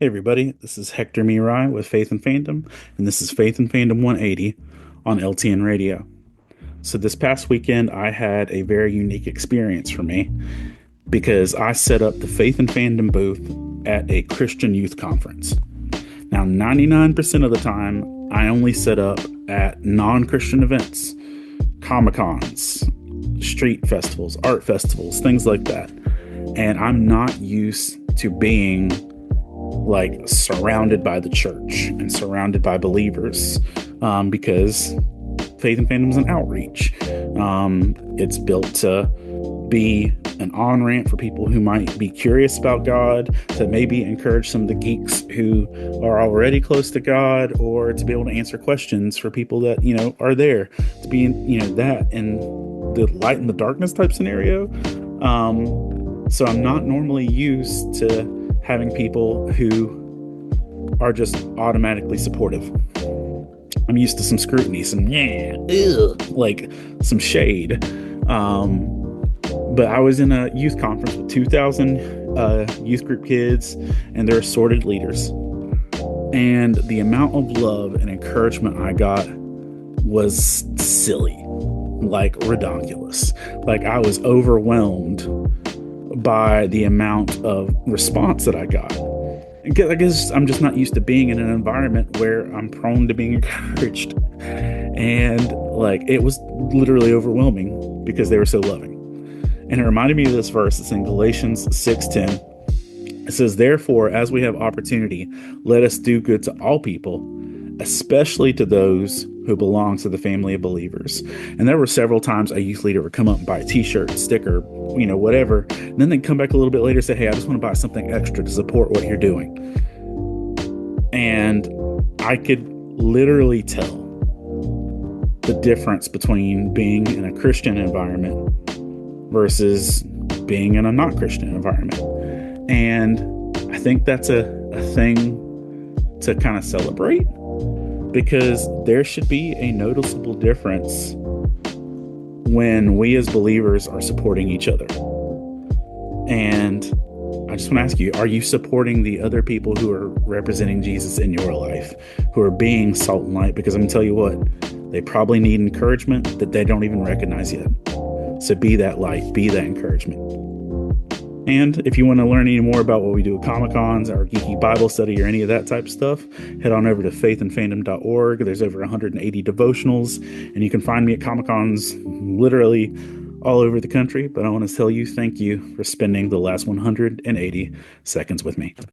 Hey everybody, this is Hector Miray with Faith and Fandom, and this is Faith and Fandom 180 on LTN Radio. So this past weekend, I had a very unique experience for me because I set up the Faith and Fandom booth at a Christian youth conference. Now, 99% of the time, I only set up at non-Christian events, Comic-Cons, street festivals, art festivals, things like that. And I'm not used to being like surrounded by the church and surrounded by believers, because Faith and Fandom is an outreach. It's built to be an on ramp for people who might be curious about God, to maybe encourage some of the geeks who are already close to God, or to be able to answer questions for people that, are there to be in, that in the light and the darkness type scenario. So I'm not normally used to having people who are just automatically supportive. I'm used to some scrutiny, some like some shade. But I was in a youth conference with 2,000 youth group kids and their assorted leaders. And the amount of love and encouragement I got was silly, like redonkulous. Like I was overwhelmed by the amount of response that I got. I guess I'm just not used to being in an environment where I'm prone to being encouraged. And like it was literally overwhelming because they were so loving. And it reminded me of this verse. It's in Galatians 6:10. It says, "Therefore, as we have opportunity, let us do good to all people, especially to those who belong to the family of believers." And there were several times a youth leader would come up and buy a t-shirt, sticker, whatever. And then they'd come back a little bit later and say, "Hey, I just want to buy something extra to support what you're doing." And I could literally tell the difference between being in a Christian environment versus being in a not Christian environment. And I think that's a thing to kind of celebrate, because there should be a noticeable difference when we as believers are supporting each other. And I just want to ask you, are you supporting the other people who are representing Jesus in your life, who are being salt and light? Because I'm going to tell you what, they probably need encouragement that they don't even recognize yet. So be that light, be that encouragement. And if you want to learn any more about what we do at Comic-Cons, our geeky Bible study, or any of that type of stuff, head on over to faithandfandom.org. There's over 180 devotionals, and you can find me at Comic-Cons literally all over the country. But I want to tell you, thank you for spending the last 180 seconds with me.